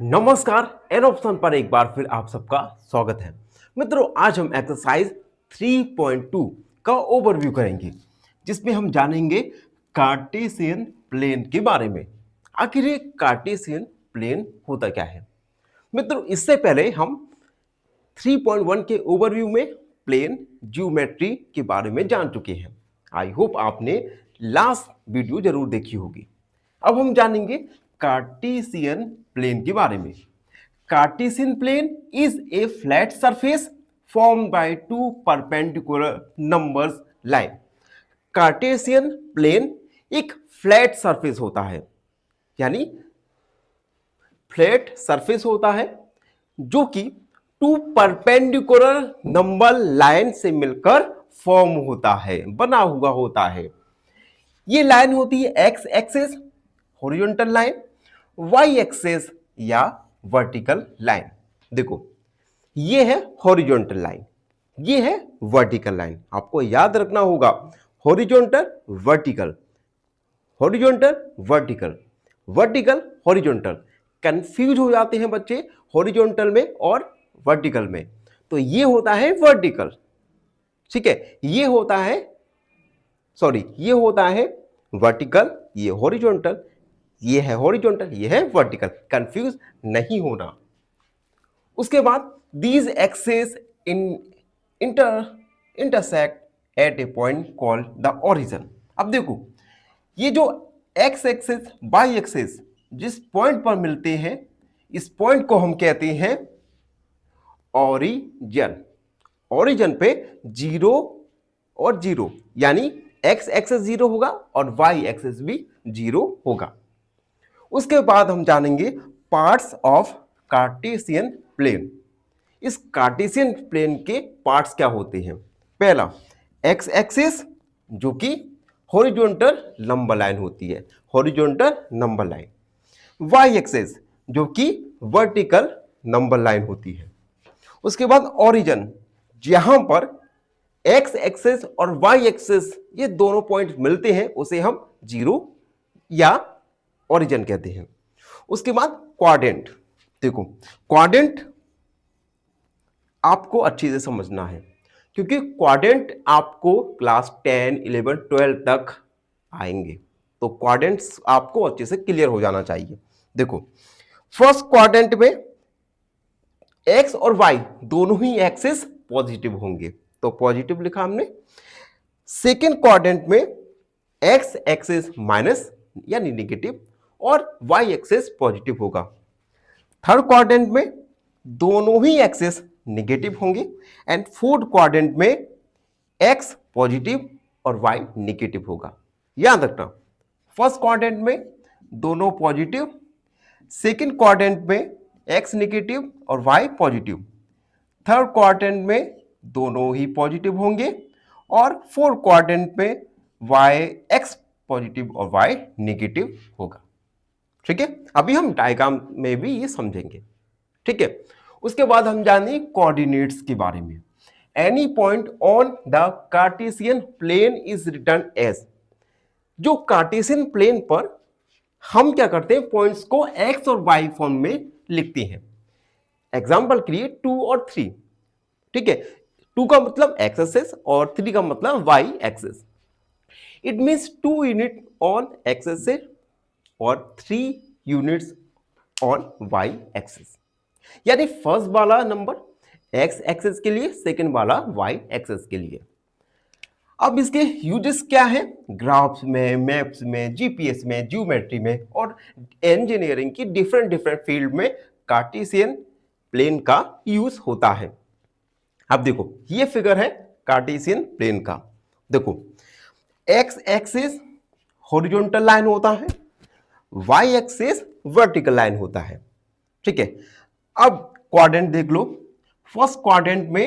नमस्कार। An option पर एक बार फिर आप सबका स्वागत है। मित्रों, आज हम एक्सरसाइज 3.2 का ओवरव्यू करेंगे, जिसमें हम जानेंगे कार्टेशियन प्लेन के बारे में। आखिर ये कार्टेशियन प्लेन होता क्या है? मित्रों, इससे पहले हम 3.1 के ओवरव्यू में प्लेन ज्योमेट्री के बारे में जान चुके हैं। आई होप आपने लास्ट वीडियो जरूर देखी होगी। अब हम जानेंगे कार्टेशियन प्लेन के बारे में। Cartesian plane is a flat surface formed by two perpendicular numbers line. Cartesian plane एक फ्लैट सरफेस होता है, यानी फ्लैट सरफेस होता है जो कि टू परपेंडिकुलर नंबर लाइन से मिलकर फॉर्म होता है, बना हुआ होता है। ये लाइन होती है X axis horizontal line, Y axis या वर्टिकल लाइन। देखो, ये है हॉरिजॉन्टल लाइन, ये है वर्टिकल लाइन। आपको याद रखना होगा horizontal vertical, horizontal vertical, vertical horizontal. Confuse हो जाते हैं बच्चे हॉरिजॉन्टल में और वर्टिकल में। तो ये होता है वर्टिकल, ठीक है, ये होता है ये होता है वर्टिकल, ये हॉरिजॉन्टल, ये है हॉरिजॉन्टल, ये है वर्टिकल। कंफ्यूज नहीं होना। उसके बाद these axes in intersect at a point called the origin. अब देखो, ये जो एक्स एक्सेस वाई एक्सेस जिस पॉइंट पर मिलते हैं, इस पॉइंट को हम कहते हैं ओरिजिन। ओरिजिन पे जीरो और जीरो, यानी एक्स एक्सेस जीरो होगा और वाई एक्सेस भी जीरो होगा। उसके बाद हम जानेंगे पार्ट्स ऑफ कार्टेशियन प्लेन। इस कार्टेशियन प्लेन के पार्ट्स क्या होते हैं? पहला, एक्स एक्सिस जो कि हॉरिजॉन्टल नंबर लाइन होती है, horizontal number line. Y axis जो कि वर्टिकल नंबर लाइन होती है। उसके बाद ओरिजिन, जहां पर एक्स एक्सिस और वाई एक्सिस ये दोनों पॉइंट मिलते हैं, उसे हम जीरो या ओरिजिन कहते हैं। उसके बाद क्वाड्रेंट। देखो, क्वाड्रेंट आपको अच्छे से समझना है, क्योंकि क्वाड्रेंट आपको क्लास 10, 11, 12 तक आएंगे, तो क्वाड्रेंट्स आपको अच्छे से क्लियर हो जाना चाहिए। देखो, फर्स्ट क्वाड्रेंट में एक्स और वाई दोनों ही एक्सिस पॉजिटिव होंगे, तो पॉजिटिव लिखा हमने। सेकेंड क्वाड्रेंट में एक्स एक्सिस माइनस यानी नेगेटिव और वाई एक्सिस पॉजिटिव होगा। थर्ड क्वाड्रेंट में दोनों ही एक्सिस नेगेटिव होंगे एंड फोर्थ क्वाड्रेंट में एक्स पॉजिटिव और वाई नेगेटिव होगा। याद रखना, फर्स्ट क्वाड्रेंट में दोनों पॉजिटिव, सेकेंड क्वाड्रेंट में एक्स नेगेटिव और वाई पॉजिटिव, थर्ड क्वाड्रेंट में दोनों ही पॉजिटिव होंगे और फोर्थ क्वाड्रेंट में वाई एक्स पॉजिटिव और वाई नेगेटिव होगा। ठीक है, अभी हम डायग्राम में भी ये समझेंगे। ठीक है, उसके बाद हम जानेंगे कोऑर्डिनेट्स के बारे में। Any point on the Cartesian plane is written as. जो कार्टेशियन प्लेन पर हम क्या करते हैं, पॉइंट्स को एक्स और वाई फॉर्म में लिखते हैं। एग्जाम्पल के लिए 2 और 3। ठीक है, 2 का मतलब एक्स एक्सिस और 3 का मतलब Y axis. It means 2 unit on X axis और 3 यूनिट्स ऑन वाई एक्सिस। यानी फर्स्ट वाला नंबर एक्स एक्सिस के लिए, सेकंड वाला वाई एक्सिस के लिए। अब इसके यूजेस क्या है? ग्राफ्स में, मैप्स में, जीपीएस में, ज्योमेट्री में और इंजीनियरिंग की डिफरेंट डिफरेंट फील्ड में कार्टेशियन प्लेन का यूज होता है। अब देखो, ये फिगर है कार्टेशियन प्लेन का। देखो, एक्स एक्सिस हॉरिजॉन्टल लाइन होता है, वाई एक्सिस वर्टिकल लाइन होता है। ठीक है, अब क्वाड्रेंट देख लो। फर्स्ट क्वाड्रेंट में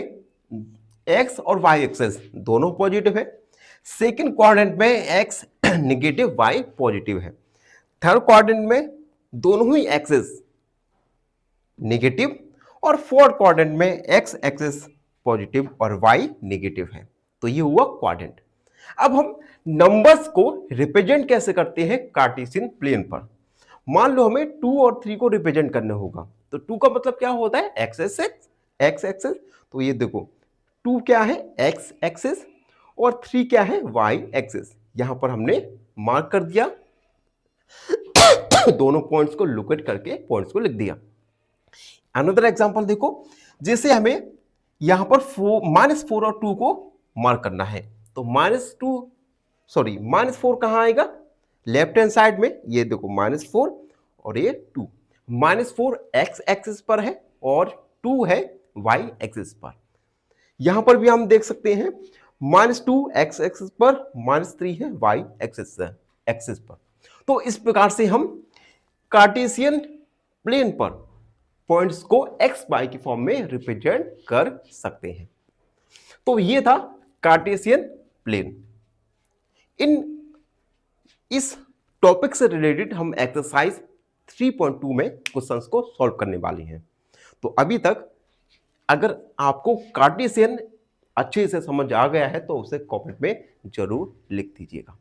एक्स और वाई एक्सिस दोनों पॉजिटिव है, सेकंड क्वाड्रेंट में एक्स नेगेटिव वाई पॉजिटिव है, थर्ड क्वाड्रेंट में दोनों ही एक्सिस नेगेटिव और फोर्थ क्वाड्रेंट में एक्स एक्सिस पॉजिटिव और वाई नेगेटिव है। तो ये हुआ क्वाड्रेंट। अब हम नंबर्स को रिप्रेजेंट कैसे करते हैं कार्टेशियन प्लेन पर? मान लो हमें 2 और 3 को रिप्रेजेंट करना होगा, तो 2 का मतलब क्या होता है, एक्स एक्सिस। तो ये देखो 2 क्या है, एक्स एक्सिस, और 3 क्या है, वाई एक्सिस। यहां पर हमने मार्क कर दिया दोनों पॉइंट्स को लोकेट करके पॉइंट्स को लिख दिया। अनदर एग्जांपल देखो, जैसे हमें यहां पर -4 और 2 को मार्क करना है, तो -4 कहां आएगा, लेफ्ट हैंड साइड में। ये देखो -4 और ये 2। -4 एक्स एक्सिस पर है और 2 है वाई एक्सिस पर। यहां पर भी हम देख सकते हैं -2 एक्स एक्सिस पर, -3 है वाई एक्सिस पर। तो इस प्रकार से हम कार्टेशियन प्लेन पर पॉइंट्स को एक्स वाई की फॉर्म में रिप्रेजेंट कर सकते हैं। तो ये था कार्टेशियन प्लेन। इस टॉपिक से रिलेटेड हम एक्सरसाइज 3.2 में क्वेश्चंस को सॉल्व करने वाले हैं। तो अभी तक अगर आपको कार्टेशियन अच्छे से समझ आ गया है तो उसे कमेंट में जरूर लिख दीजिएगा।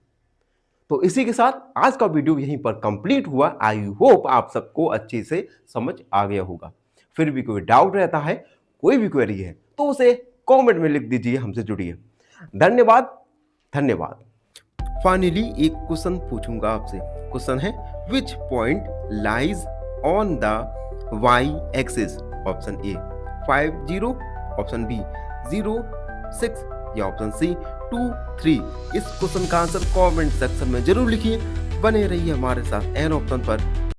तो इसी के साथ आज का वीडियो यहीं पर कंप्लीट हुआ। आई होप आप सबको अच्छे से समझ आ गया होगा। फिर भी कोई डाउट रहता है, कोई भी क्वेरी है, तो उसे कमेंट में लिख दीजिए, हमसे जुड़िए। धन्यवाद धन्यवाद। फाइनली एक क्वेश्चन पूछूंगा आपसे। क्वेश्चन है, which point lies on the Y axis? Option A 5 0, option B 0 6 या ऑप्शन सी 2 3। इस क्वेश्चन का आंसर कमेंट सेक्शन में जरूर लिखिए। बने रहिए हमारे साथ एन ऑप्शन पर।